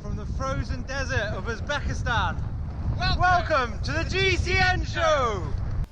from the frozen desert of Uzbekistan. Welcome to the GCN Show!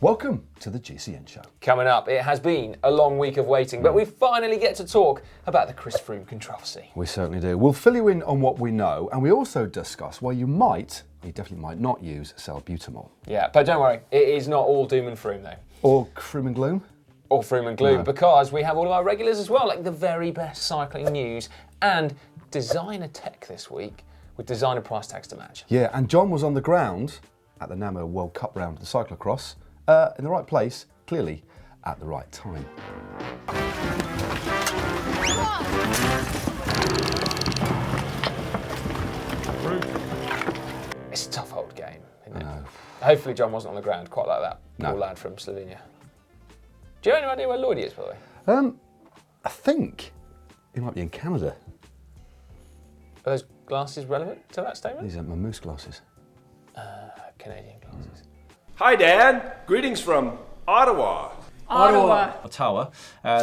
Welcome to the GCN Show. Coming up, it has been a long week of waiting, but we finally get to talk about the Chris Froome controversy. We certainly do. We'll fill you in on what we know, and we also discuss why you definitely might not use salbutamol. Yeah, but don't worry, it is not all doom and Froome though. Or Froome and gloom. Or Froome and gloom, No. because we have all of our regulars as well, like the very best cycling news and designer tech this week with designer price tags to match. Yeah, and John was on the ground at the NAMO World Cup round of the cyclocross, in the right place, clearly at the right time. It's a tough old game, isn't it? I know. Hopefully John wasn't on the ground quite like that No. poor lad from Slovenia. Do you have any idea where Lloydie is, by the way? I think he might be in Canada. Are those glasses relevant to that statement? These are my moose glasses. Canadian glasses. Hi, Dan. Greetings from Ottawa. Ottawa.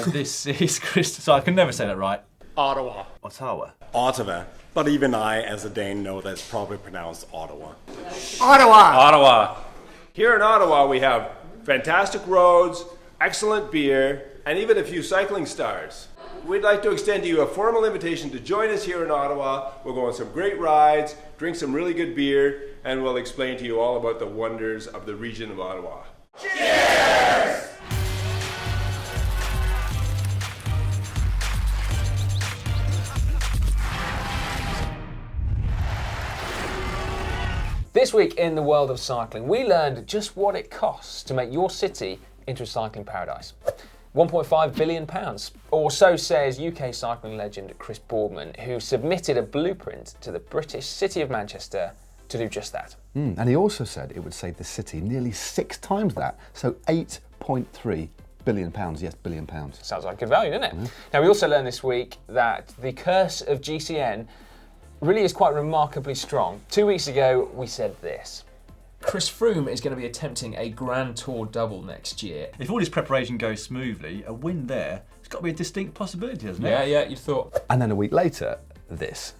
This is Chris. So I can never say that right. Ottawa. Ottawa. But even I, as a Dane, know that's probably pronounced Ottawa. Ottawa. Here in Ottawa, we have fantastic roads, excellent beer, and even a few cycling stars. We'd like to extend to you a formal invitation to join us here in Ottawa. We'll go on some great rides, drink some really good beer, and we'll explain to you all about the wonders of the region of Ottawa. This week in the world of cycling, we learned just what it costs to make your city into a cycling paradise. £1.5 billion, or so says UK cycling legend Chris Boardman, who submitted a blueprint to the British city of Manchester to do just that. And he also said it would save the city nearly 6 times that, so £8.3 billion. Yes, £billion. Sounds like good value, doesn't it? Now, we also learned this week that the curse of GCN really is quite remarkably strong. 2 weeks ago, we said this. Chris Froome is going to be attempting a Grand Tour double next year. If all this preparation goes smoothly, a win there, it's got to be a distinct possibility, hasn't it? Yeah, you thought. And then a week later, this.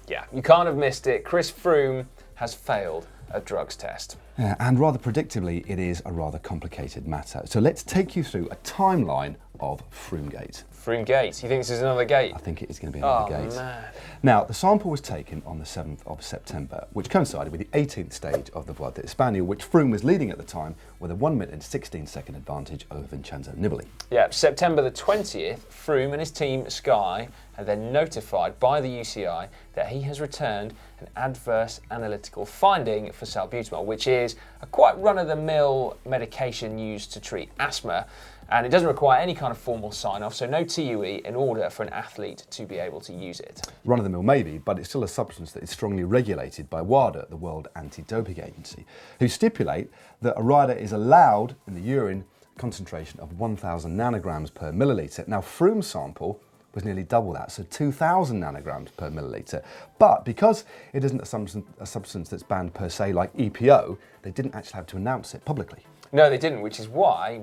Yeah, you can't have missed it. Chris Froome has failed a drugs test. Yeah, and rather predictably, it is a rather complicated matter. So let's take you through a timeline of Froomegate. Froomegate. You think this is another gate? I think it is going to be another Oh, gate. man. Now, the sample was taken on the 7th of September, which coincided with the 18th stage of the Vuelta a España, which Froome was leading at the time with a 1 minute and 16 second advantage over Vincenzo Nibali. Yeah, September the 20th, Froome and his team Sky are then notified by the UCI that he has returned an adverse analytical finding for salbutamol, which is a quite run-of-the-mill medication used to treat asthma, and it doesn't require any kind of formal sign-off, so no TUE in order for an athlete to be able to use it. Run of the mill maybe, but it's still a substance that is strongly regulated by WADA, the World Anti-Doping Agency, who stipulate that a rider is allowed in the urine concentration of 1,000 nanograms per milliliter. Now, Froome's sample was nearly double that, so 2,000 nanograms per milliliter. But because it isn't a substance that's banned per se like EPO, they didn't actually have to announce it publicly. No, they didn't, which is why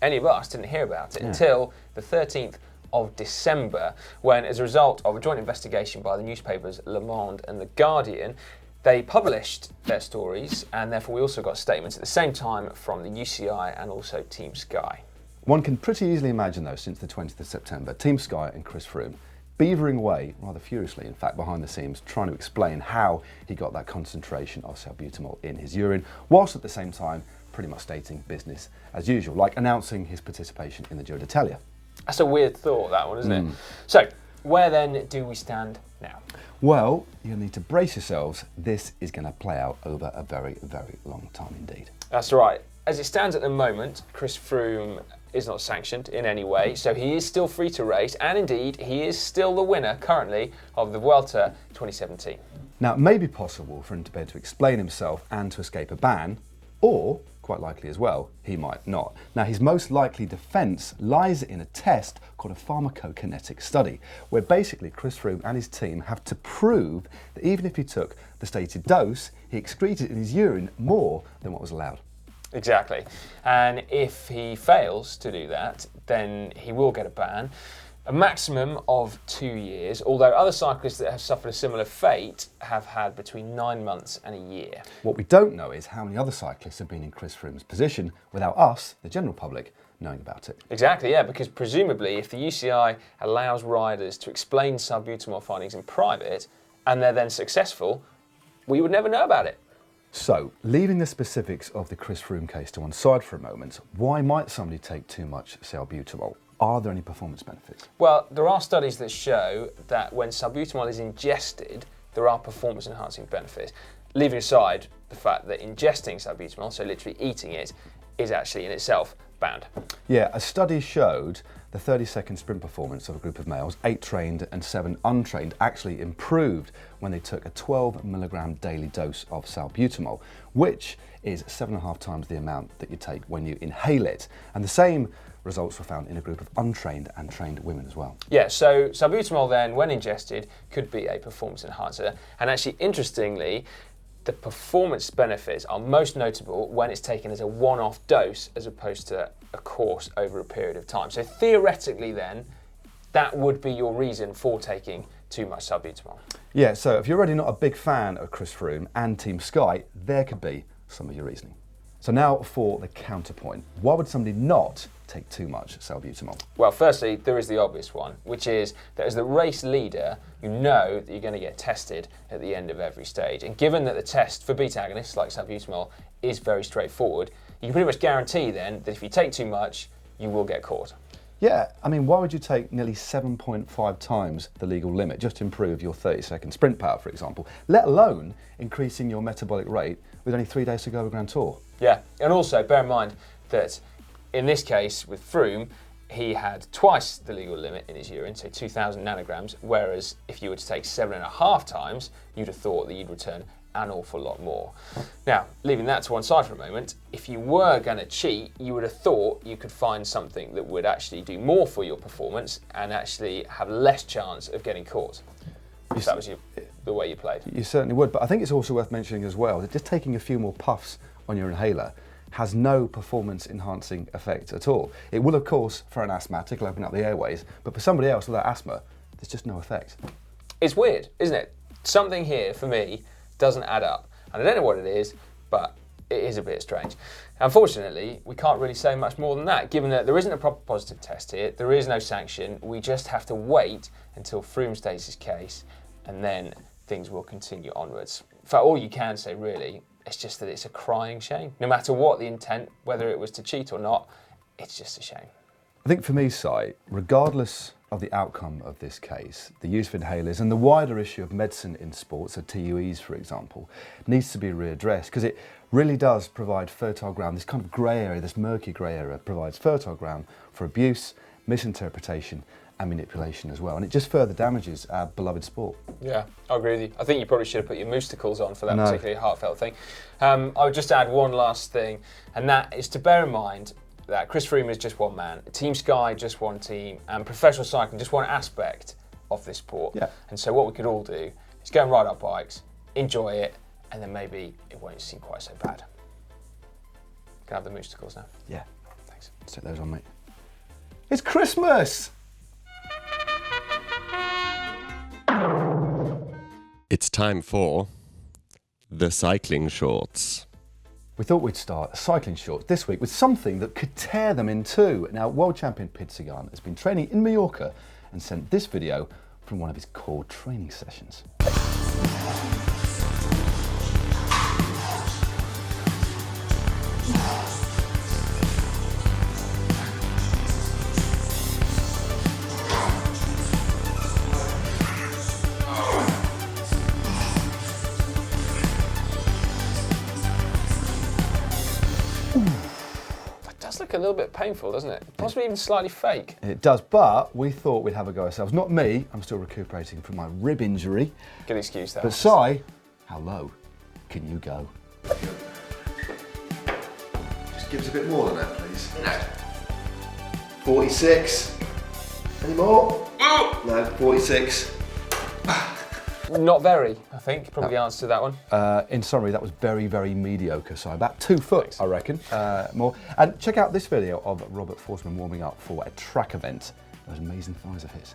any of us didn't hear about it until the 13th of December, when, as a result of a joint investigation by the newspapers Le Monde and The Guardian, they published their stories, and therefore we also got statements at the same time from the UCI and also Team Sky. One can pretty easily imagine, though, since the 20th of September, Team Sky and Chris Froome beavering away, rather furiously in fact, behind the scenes, trying to explain how he got that concentration of salbutamol in his urine, whilst at the same time pretty much stating business as usual, like announcing his participation in the Giro d'Italia. That's a weird thought, that one, isn't it? So, where then do we stand now? Well, you'll need to brace yourselves. This is going to play out over a very, very long time indeed. That's right. As it stands at the moment, Chris Froome is not sanctioned in any way, so he is still free to race, and indeed, he is still the winner currently of the Vuelta 2017. Now, it may be possible for him to be able to explain himself and to escape a ban, or, quite likely as well, he might not. Now, his most likely defence lies in a test called a pharmacokinetic study, where basically Chris Froome and his team have to prove that even if he took the stated dose, he excreted in his urine more than what was allowed. Exactly. And if he fails to do that, then he will get a ban. a maximum of 2 years, although other cyclists that have suffered a similar fate have had between 9 months and a year. What we don't know is how many other cyclists have been in Chris Froome's position without us, the general public, knowing about it. Exactly, yeah, because presumably if the UCI allows riders to explain salbutamol findings in private and they're then successful, we would never know about it. So, leaving the specifics of the Chris Froome case to one side for a moment, why might somebody take too much salbutamol? Are there any performance benefits? Well, there are studies that show that when salbutamol is ingested, there are performance enhancing benefits. Leaving aside the fact that ingesting salbutamol, so literally eating it, is actually in itself banned. Yeah, a study showed the 30-second sprint performance of a group of males, 8 trained and 7 untrained, actually improved when they took a 12 milligram daily dose of salbutamol, which is 7.5 times the amount that you take when you inhale it. And the same results were found in a group of untrained and trained women as well. Yeah, so salbutamol then, when ingested, could be a performance enhancer. And actually, interestingly, the performance benefits are most notable when it's taken as a one-off dose as opposed to a course over a period of time. So theoretically then, that would be your reason for taking too much salbutamol. Yeah, so if you're already not a big fan of Chris Froome and Team Sky, there could be some of your reasoning. So now for the counterpoint. Why would somebody not take too much salbutamol? Well, firstly, there is the obvious one, which is that as the race leader, you know that you're going to get tested at the end of every stage. And given that the test for beta agonists like salbutamol is very straightforward, you can pretty much guarantee then that if you take too much, you will get caught. Yeah, I mean, why would you take nearly 7.5 times the legal limit just to improve your 30-second sprint power, for example, let alone increasing your metabolic rate with only 3 days to go over Grand Tour? Yeah, and also bear in mind that in this case with Froome, he had twice the legal limit in his urine, so 2,000 nanograms, whereas if you were to take 7.5 times, you'd have thought that you'd return an awful lot more. Now, leaving that to one side for a moment, if you were going to cheat, you would have thought you could find something that would actually do more for your performance and actually have less chance of getting caught. If that was the way you played. You certainly would, but I think it's also worth mentioning as well that just taking a few more puffs on your inhaler has no performance enhancing effect at all. It will, of course, for an asthmatic, open up the airways, but for somebody else without asthma, there's just no effect. It's weird, isn't it? Something here, for me, doesn't add up. And I don't know what it is, but it is a bit strange. Unfortunately, we can't really say much more than that, given that there isn't a proper positive test here, there is no sanction, we just have to wait until Froome states his case, and then things will continue onwards. In fact, all you can say, really, it's just that it's a crying shame. No matter what the intent, whether it was to cheat or not, it's just a shame. I think for me, Si, regardless of the outcome of this case, the use of inhalers and the wider issue of medicine in sports, so TUEs for example, needs to be readdressed because it really does provide fertile ground. This kind of grey area, this murky grey area provides fertile ground for abuse, misinterpretation and manipulation as well. And it just further damages our beloved sport. Yeah, I agree with you. I think you probably should have put your moosticles on for that particularly heartfelt thing. I would just add one last thing, and that is to bear in mind that Chris Froome is just one man, Team Sky just one team, and professional cycling just one aspect of this sport. Yeah. And so what we could all do is go and ride our bikes, enjoy it, and then maybe it won't seem quite so bad. Can I have the moosticles now? Yeah. Thanks. Set those on, mate. It's Christmas! It's time for the cycling shorts. We thought we'd start cycling shorts this week with something that could tear them in two. Now, world champion Sagan has been training in Mallorca and sent this video from one of his core training sessions. A little bit painful, doesn't it? Possibly even slightly fake. It does, but we thought we'd have a go ourselves. Not me, I'm still recuperating from my rib injury. Good excuse, that. But Si, how low can you go? Just give us a bit more than that, please. No. 46. Any more? No, 46. Not very, I think, probably the answer to that one. In summary, that was very, very mediocre. So about 2 foot, I reckon, more. And check out this video of Robert Forsman warming up for a track event those amazing thighs of his.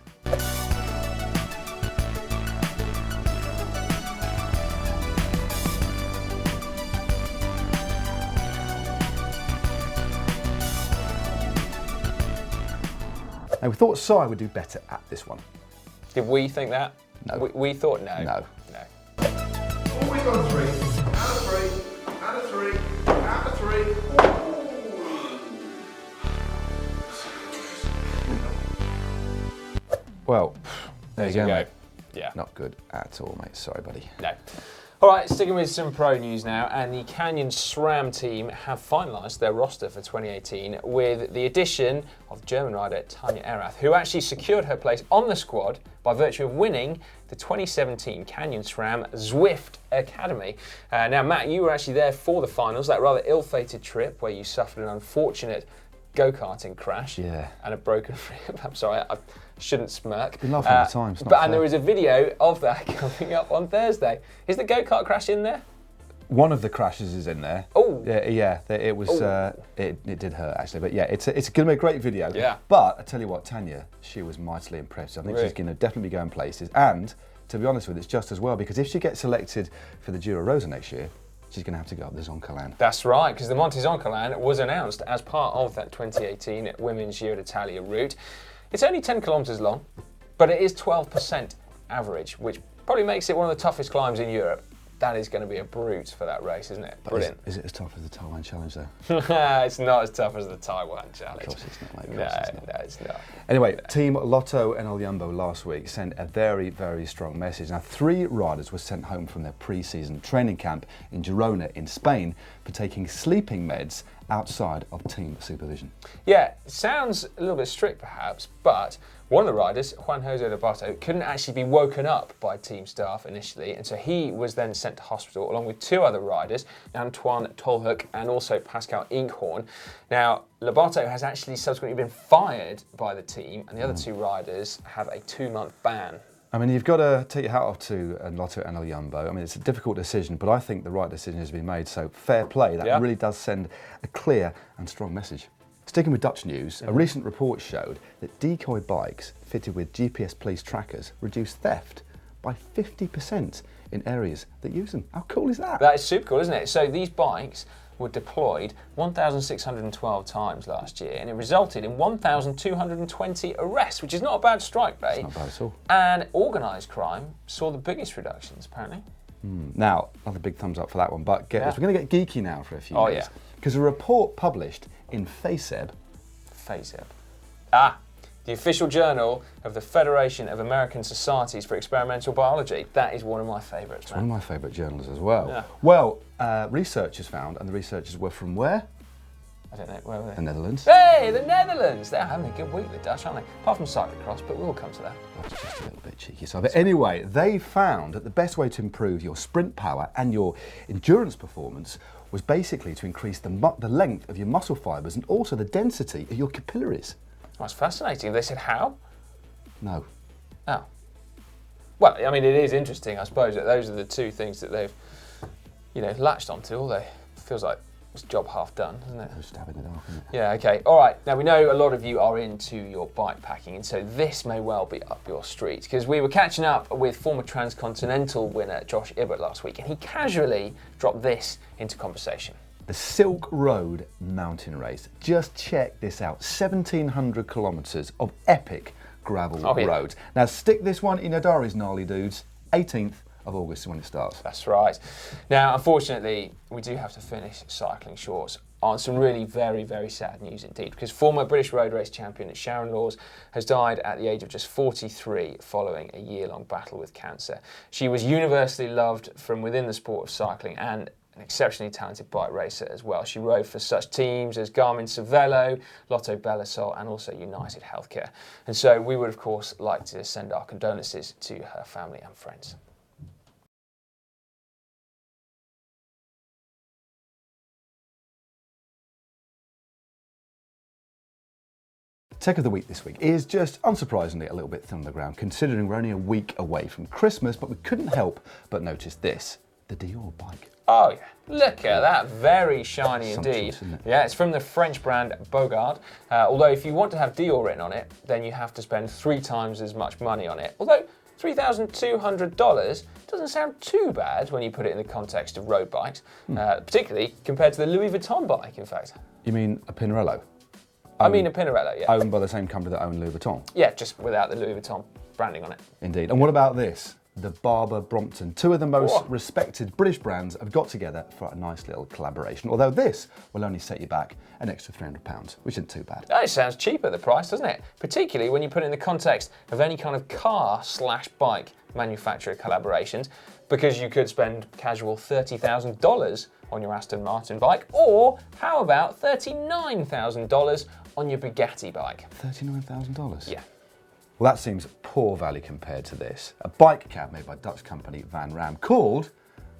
Now, we thought Cy would do better at this one. Did we think that? No. We thought no. No. Always on 3. Out of 3. Out of 3. Out of 3. Well, there you go. Mate. Yeah. Not good at all, mate. Sorry, buddy. No. All right, sticking with some pro news now, and the Canyon SRAM team have finalised their roster for 2018 with the addition of German rider Tanja Erath, who actually secured her place on the squad by virtue of winning the 2017 Canyon SRAM Zwift Academy. Now, Matt, you were actually there for the finals, that rather ill-fated trip where you suffered an unfortunate go-karting crash and a broken rib. I'm sorry, I shouldn't smirk. Been laughing all the time. And there is a video of that coming up on Thursday. Is the go-kart crash in there? One of the crashes is in there. Oh. Yeah. It was. It did hurt actually, but yeah, it's going to be a great video. Yeah. But I tell you what, Tanja, she was mightily impressive. I think Really? she's going to definitely be going places. And to be honest with you, it's just as well because if she gets selected for the Giro Rosa next year, she's going to have to go up the Zoncolan. That's right, because the Monte Zoncolan was announced as part of that 2018 Women's Giro d'Italia route. It's only 10 kilometres long, but it is 12% average, which probably makes it one of the toughest climbs in Europe. That is going to be a brute for that race, isn't it? Brilliant. Is it as tough as the Taiwan Challenge though? It's not as tough as the Taiwan Challenge. Of course it's not, mate. No, it's not. Anyway, Team Lotto and El Jumbo last week sent a very, very strong message. Now, 3 riders were sent home from their pre-season training camp in Girona in Spain for taking sleeping meds outside of team supervision. Yeah, it sounds a little bit strict perhaps, but one of the riders, Juan Jose Lobato, couldn't actually be woken up by team staff initially, and so he was then sent to hospital along with 2 other riders, Antoine Tolhoek and also Pascal Inkhorn. Now, Lobato has actually subsequently been fired by the team, and the other 2 riders have a 2-month ban. I mean, you've got to take your hat off to Lotto and El Jumbo. I mean, it's a difficult decision, but I think the right decision has been made, so fair play. That really does send a clear and strong message. Sticking with Dutch news, a recent report showed that decoy bikes fitted with GPS police trackers reduce theft by 50% in areas that use them. How cool is that? That is super cool, isn't it? So these bikes were deployed 1,612 times last year, and it resulted in 1,220 arrests, which is not a bad strike rate. It's not bad at all. And organised crime saw the biggest reductions, apparently. Now, another big thumbs up for that one, but get this, we're going to get geeky now for a few minutes. Because a report published in FACEB. The official journal of the Federation of American Societies for Experimental Biology. That is one of my favourites. It's one of my favourite journals as well. Yeah. Well, researchers found, and the researchers were from where? I don't know, where were they? The Netherlands. Hey, the Netherlands! They're having a good week, the Dutch, aren't they? Apart from cyclocross, but we'll come to that. That's just a little bit cheeky. So, but anyway, they found that the best way to improve your sprint power and your endurance performance was basically to increase the length of your muscle fibres and also the density of your capillaries. That's fascinating. They said how? No. Oh. Well, I mean, it is interesting, I suppose, that those are the 2 things that they've, latched onto, although it feels like it's job half done, isn't it? Just having it off, isn't it? Yeah, okay. All right. Now, we know a lot of you are into your bike packing, and so this may well be up your street, because we were catching up with former Transcontinental winner Josh Ibbott last week, and he casually dropped this into conversation. The Silk Road Mountain Race. Just check this out. 1,700 kilometres of epic gravel roads. Now, stick this one in your diaries, gnarly dudes. 18th of August is when it starts. That's right. Now, unfortunately, we do have to finish cycling shorts on some really very, very sad news indeed, because former British road race champion Sharon Laws has died at the age of just 43 following a year-long battle with cancer. She was universally loved from within the sport of cycling and an exceptionally talented bike racer as well. She rode for such teams as Garmin Cervelo, Lotto Belisol and also United Healthcare. And so we would of course like to send our condolences to her family and friends. Tech of the week this week is just unsurprisingly a little bit thin on the ground, considering we're only a week away from Christmas, but we couldn't help but notice this, the Dior bike. Oh yeah, Look at that, very shiny indeed. Isn't it? Yeah, it's from the French brand Bogard. Although if you want to have Dior written on it, then you have to spend 3 times as much money on it. Although $3,200 doesn't sound too bad when you put it in the context of road bikes, particularly compared to the Louis Vuitton bike, in fact. You mean a Pinarello? I mean a Pinarello, yeah. Owned by the same company that owned Louis Vuitton? Yeah, just without the Louis Vuitton branding on it. Indeed. And what about this? The Barber Brompton. 2 of the most respected British brands have got together for a nice little collaboration. Although this will only set you back an extra £300, which isn't too bad. That sounds cheap at the price, doesn't it? Particularly when you put it in the context of any kind of car/bike manufacturer collaborations, because you could spend casual $30,000 on your Aston Martin bike, or how about $39,000 on your Bugatti bike? $39,000? Yeah. Well, that seems poor value compared to this. A bike cab made by Dutch company Van Ram called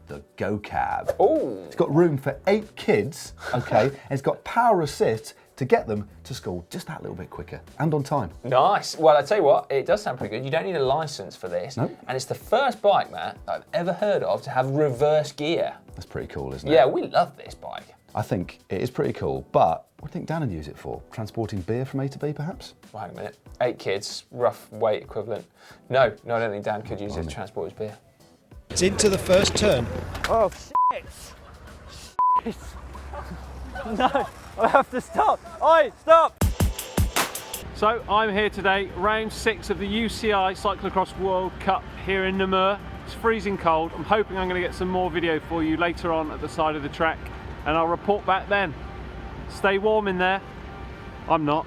the Go Cab. Ooh. It's got room for 8 kids, okay, and it's got power assist to get them to school just that little bit quicker and on time. Nice. Well, I tell you what, it does sound pretty good. You don't need a license for this. Nope. And it's the first bike, Matt, that I've ever heard of to have reverse gear. That's pretty cool, isn't it? Yeah, we love this bike. I think it is pretty cool, but what do you think Dan would use it for? Transporting beer from A to B, perhaps? Well, hang a minute. 8 kids, rough weight equivalent. No, I don't think Dan could use it to transport his beer. It's into the first turn. Oh, shit! Shit! No, I have to stop. Oi, stop! So I'm here today, round 6 of the UCI Cyclocross World Cup here in Namur. It's freezing cold. I'm hoping I'm going to get some more video for you later on at the side of the track, and I'll report back then. Stay warm in there. I'm not.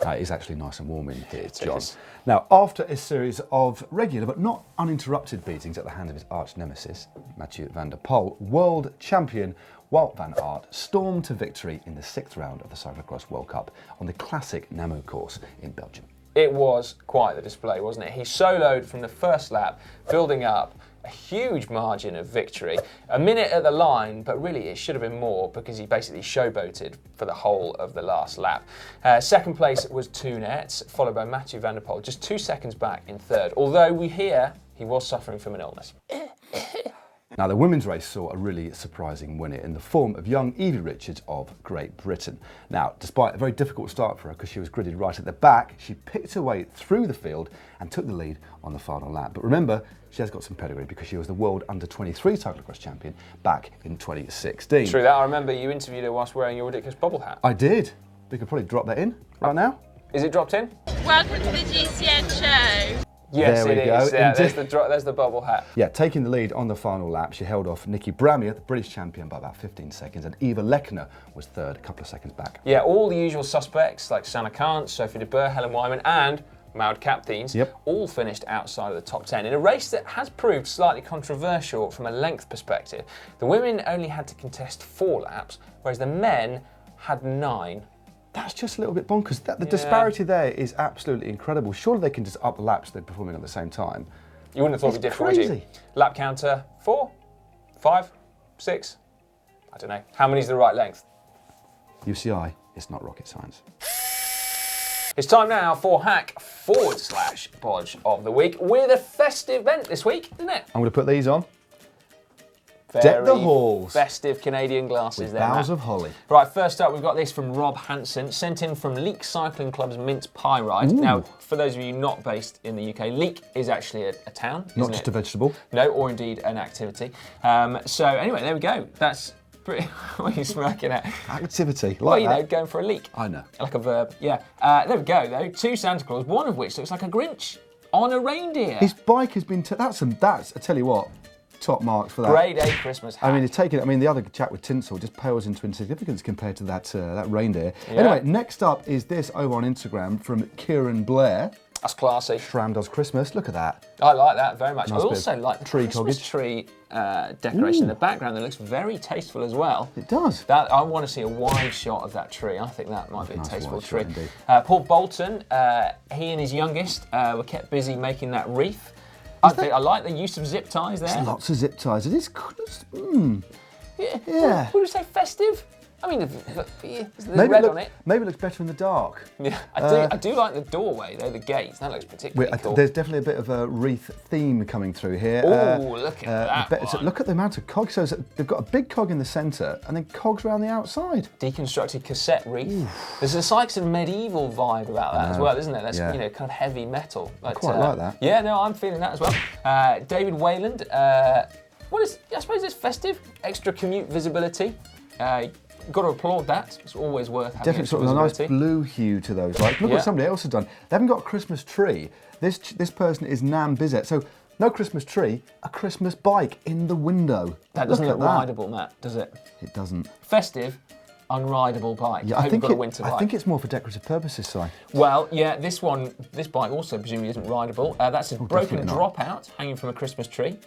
It is actually nice and warm in here, John. Now, after a series of regular but not uninterrupted beatings at the hands of his arch nemesis, Mathieu van der Poel, world champion Wout van Aert stormed to victory in the 6th round of the Cyclocross World Cup on the classic Namur course in Belgium. It was quite the display, wasn't it? He soloed from the first lap, building up a huge margin of victory. A minute at the line, but really it should have been more because he basically showboated for the whole of the last lap. Second place was Toonets, followed by Mathieu van der Poel, just 2 seconds back in 3rd, although we hear he was suffering from an illness. Now, the women's race saw a really surprising winner in the form of young Evie Richards of Great Britain. Now, despite a very difficult start for her because she was gridded right at the back, she picked her way through the field and took the lead on the final lap. But remember, she has got some pedigree because she was the world under-23 cyclocross champion back in 2016. True that. I remember you interviewed her whilst wearing your ridiculous bobble hat. I did. We could probably drop that in right now. Is it dropped in? Welcome to the GCN Show. Yes, there we it go. is. Yeah, there's the bubble hat. Yeah, taking the lead on the final lap, she held off Nikki Bramia, the British champion, by about 15 seconds, and Eva Lechner was 3rd, a couple of seconds back. Yeah, all the usual suspects like Sanne Cant, Sophie de Boer, Helen Wyman, and Maud Capteens all finished outside of the top 10 in a race that has proved slightly controversial from a length perspective. The women only had to contest 4 laps, whereas the men had 9. That's just a little bit bonkers. The disparity there is absolutely incredible. Surely they can just up the laps they're performing at the same time. You wouldn't have thought it'd be different, would you? Lap counter 4, 5, 6. I don't know. How many is the right length? UCI, it's not rocket science. It's time now for hack/bodge of the week with a festive event this week, isn't it? I'm going to put these on. Deck the halls. Festive Canadian glasses with there, boughs Matt. of holly. Right, first up, we've got this from Rob Hansen, sent in from Leek Cycling Club's Mint Pie Ride. Ooh. Now, for those of you not based in the UK, Leek is actually a town, Not isn't just it? a vegetable. No, or indeed an activity. So anyway, there we go. That's pretty. What are you smirking at? Activity, like well, you that. know, going for a leak. I know. Like a verb, yeah. There we go, though. 2 Santa Claus, one of which looks like a Grinch on a reindeer. His bike has been. That's I tell you what. Top marks for that. Grade A Christmas hat. I mean, it's taken. I mean, the other chap with tinsel just pales into insignificance compared to that reindeer. Yeah. Anyway, next up is this over on Instagram from Kieran Blair. That's classy. Shram does Christmas. Look at that. I like that very much. Nice I also like the tree Christmas coggage. tree decoration in the background that looks very tasteful as well. It does. That I want to see a wide shot of that tree. I think that might be a Nice tasteful wide tree. shot indeed. Paul Bolton, he and his youngest were kept busy making that wreath. I like the use of zip ties there. There's lots of zip ties. It is. Yeah. Would you say festive? I mean, there's red on it. Maybe it looks better in the dark. Yeah, I do like the doorway though, the gates. That looks particularly cool. There's definitely a bit of a wreath theme coming through here. Oh, look at that one. Look at the amount of cogs. So they've got a big cog in the centre and then cogs around the outside. Deconstructed cassette wreath. Ooh. There's a Cyclist medieval vibe about that as well, isn't there? That's kind of heavy metal. I quite like that. Yeah, no, I'm feeling that as well. David Wayland. I suppose it's festive. Extra commute visibility. Got to applaud that. It's always worth having. Definitely sort of a nice blue hue to those. Like, look what somebody else has done. They haven't got a Christmas tree. This person is Nam Bizet. So no Christmas tree, a Christmas bike in the window. That doesn't look rideable, Matt, does it? It doesn't. Festive, unrideable bike. Yeah, I think it's more for decorative purposes, Si. Well, yeah, this bike also presumably isn't rideable. That's a broken dropout hanging from a Christmas tree.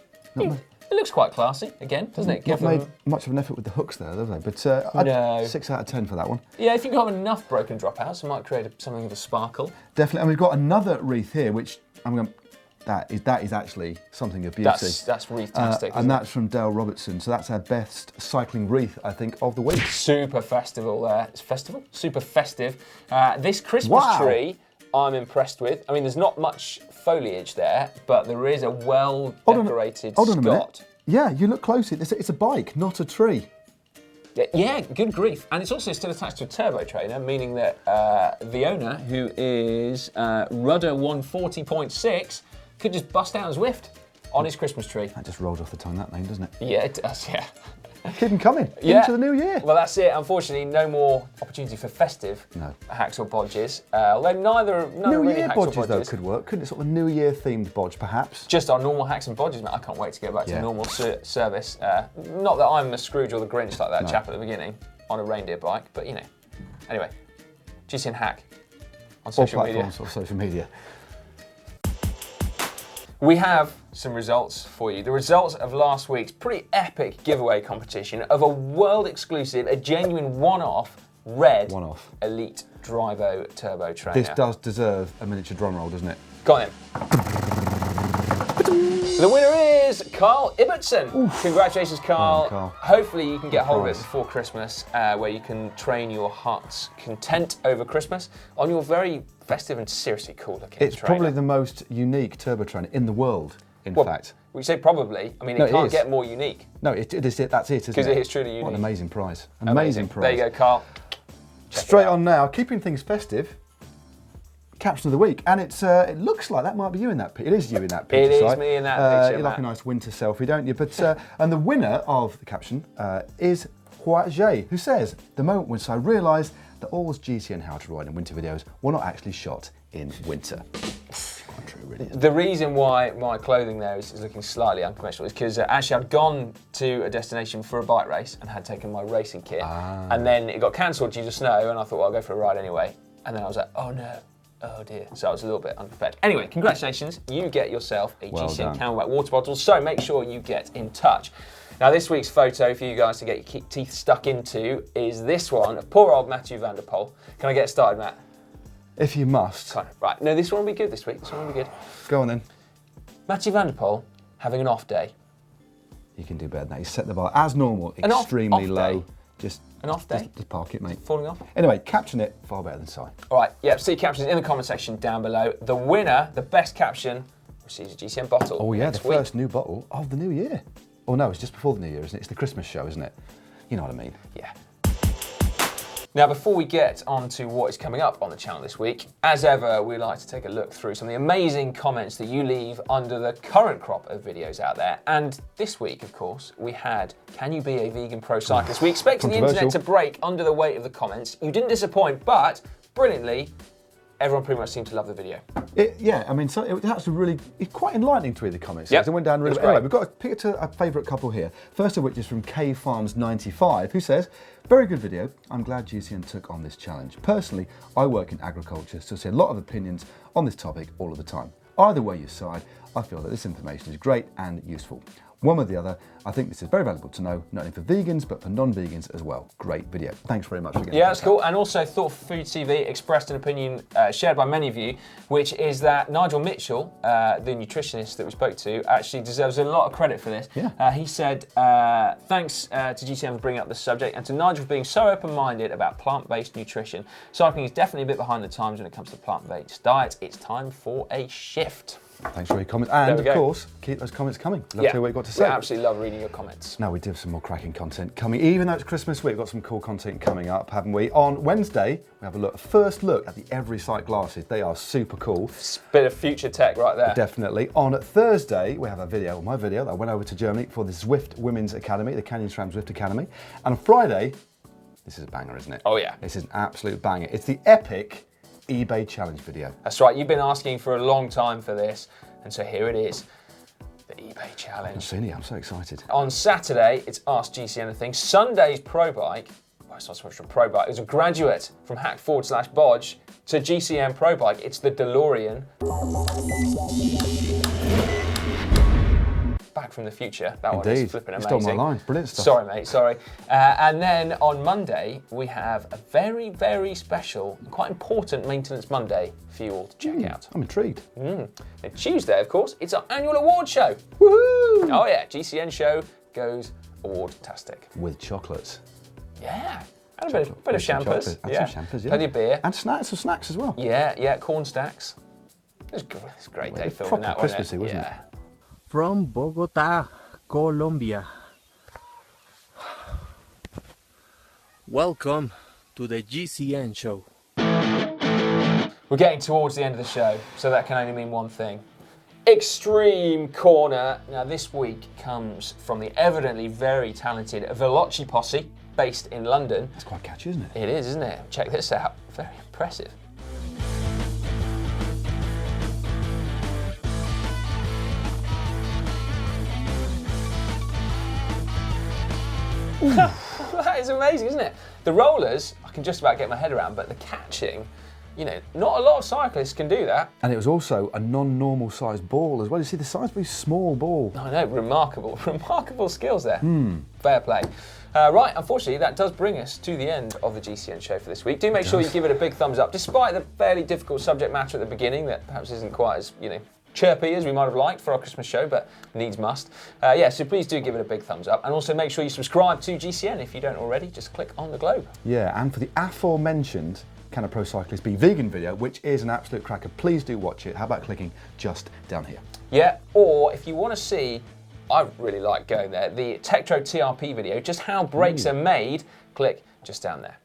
It looks quite classy, again, doesn't it? Not made much of an effort with the hooks there, have they? But no. 6 out of 10 for that one. Yeah, if you have enough broken dropouts, it might create something of a sparkle. Definitely, and we've got another wreath here, which that is actually something of beauty. That's wreath-tastic, and that's from Dale Robertson. So that's our best cycling wreath, I think, of the week. Super festival. Super festive. This Christmas tree, I'm impressed with. I mean, there's not much foliage there, but there is a well-decorated Hold on a minute. Scot. Yeah, you look closely. It's a bike, not a tree. Yeah, good grief. And it's also still attached to a turbo trainer, meaning that the owner, who is Rudder 140.6, could just bust out his Zwift on his Christmas tree. That just rolls off the tongue, that name, doesn't it? Yeah, it does, yeah. Keep them coming into the new year. Well, that's it. Unfortunately, no more opportunity for festive hacks or bodges. Although New Year bodges, though, could work. Couldn't it? Sort of a New Year themed bodge, perhaps? Just our normal hacks and bodges, mate. I can't wait to get back to normal service. Not that I'm the Scrooge or the Grinch like that chap at the beginning on a reindeer bike, but you know. Anyway, GCN hack on social media. All platforms of social media. We have some results for you. The results of last week's pretty epic giveaway competition of a world exclusive, a genuine one-off red Elite Drivo turbo trainer. This does deserve a miniature drum roll, doesn't it? Got him. The winner is Carl Ibbotson. Oof. Congratulations, Carl. Well, Carl. Hopefully you can get hold of it before Christmas, where you can train your heart's content over Christmas on your very festive and seriously cool looking trainer. It's probably the most unique turbo trainer in the world, in fact. We say probably. I mean, it can't get more unique. No, that's it, isn't it? Because it is truly unique. What an amazing prize. Amazing prize. There you go, Carl. Straight on now, keeping things festive. Caption of the week, and it looks like that might be you in that picture. It is you in that picture. It is me in that picture. You like a nice winter selfie, don't you? But and the winner of the caption is Hua who says, "The moment when I realised that all GCN How to Ride in winter videos were not actually shot in winter." Quite true, really. The reason why my clothing there is looking slightly unconventional is because actually I'd gone to a destination for a bike race and had taken my racing kit, and then it got cancelled due to snow, and I thought, well, I'll go for a ride anyway. And then I was like, oh no. Oh dear, so I was a little bit unprepared. Anyway, congratulations, you get yourself a GCN Camelback water bottle, so make sure you get in touch. Now this week's photo for you guys to get your teeth stuck into is this one of poor old Matthew van der Poel. Can I get started, Matt? If you must. Right, no, this one will be good this week, this one will be good. Go on then. Matthew van der Poel having an off day. You can do better than that, you set the bar as normal, extremely low. Just an off day? Just park it, mate. Falling off? Anyway, caption it far better than Si. All right, see captions in the comment section down below. The winner, the best caption, receives a GCN bottle. Oh yeah, the first new bottle of the new year. Oh no, it's just before the new year, isn't it? It's the Christmas show, isn't it? You know what I mean? Yeah. Now, before we get on to what is coming up on the channel this week, as ever, we like to take a look through some of the amazing comments that you leave under the current crop of videos out there. And this week, of course, we had, can you be a vegan pro cyclist? We expected the internet to break under the weight of the comments. You didn't disappoint, but brilliantly, everyone pretty much seemed to love the video. Yeah, I mean, so it was actually really quite enlightening to read the comments. Yep. It went down really well. Anyway, we've got to pick a favourite couple here. First of which is from KFarms95, who says, very good video. I'm glad GCN took on this challenge. Personally, I work in agriculture, so I see a lot of opinions on this topic all of the time. Either way you side, I feel that this information is great and useful. One way or the other, I think this is very valuable to know, not only for vegans, but for non-vegans as well. Great video. Thanks very much for getting Yeah, that's cool. And also Thought for Food TV expressed an opinion shared by many of you, which is that Nigel Mitchell, the nutritionist that we spoke to, actually deserves a lot of credit for this. Yeah. He said, thanks to GCN for bringing up this subject and to Nigel for being so open-minded about plant-based nutrition. Cycling is definitely a bit behind the times when it comes to plant-based diets. It's time for a shift. Thanks for your comments. And of course, keep those comments coming. Love to hear what you've got to say. We absolutely love reading your comments. Now, we do have some more cracking content coming. Even though it's Christmas, we've got some cool content coming up, haven't we? On Wednesday, we have a first look at the Every Sight glasses. They are super cool. Bit of future tech right there. Definitely. On Thursday, we have a video, my video, that I went over to Germany for the Zwift Women's Academy, the Canyon SRAM Zwift Academy. And on Friday, this is a banger, isn't it? Oh, yeah. This is an absolute banger. It's the epic eBay challenge video. That's right. You've been asking for a long time for this. And so here it is, the eBay challenge. I've seen it, I'm so excited. On Saturday, it's Ask GC Anything. Sunday's Pro Bike, well, it's not so much from Pro Bike, it's a graduate from hack/bodge to GCN Pro Bike. It's the DeLorean. Back from the future. That one is flipping amazing. You stole my line. Brilliant stuff. Sorry, mate, sorry. And then on Monday, we have a very, very special, quite important Maintenance Monday for you all to check out. I'm intrigued. And Tuesday, of course, it's our annual award show. Woohoo! Oh yeah, GCN Show goes award-tastic. With chocolates. Yeah. And a bit of champers. And some champers, yeah. Plenty of beer. And snacks as well. Yeah, corn stacks. It's a great day filming that, wasn't it? Christmassy, wasn't it? From Bogota, Colombia. Welcome to the GCN Show. We're getting towards the end of the show, so that can only mean one thing. Extreme Corner. Now this week comes from the evidently very talented Veloci Posse, based in London. That's quite catchy, isn't it? It is, isn't it? Check this out. Very impressive. That is amazing, isn't it? The rollers, I can just about get my head around, but the catching, you know, not a lot of cyclists can do that. And it was also a non-normal sized ball as well. You see the size of a small ball. I know, remarkable skills there. Fair play. Right, unfortunately, that does bring us to the end of the GCN show for this week. Do make sure you give it a big thumbs up, despite the fairly difficult subject matter at the beginning that perhaps isn't quite as, chirpy as we might have liked for our Christmas show, but needs must. So please do give it a big thumbs up. And also make sure you subscribe to GCN if you don't already. Just click on the globe. Yeah, and for the aforementioned Can a Pro Cyclist Be Vegan video, which is an absolute cracker, please do watch it. How about clicking just down here? Yeah, or if you want to see, I really like going there, the Tektro TRP video, just how brakes are made, click just down there.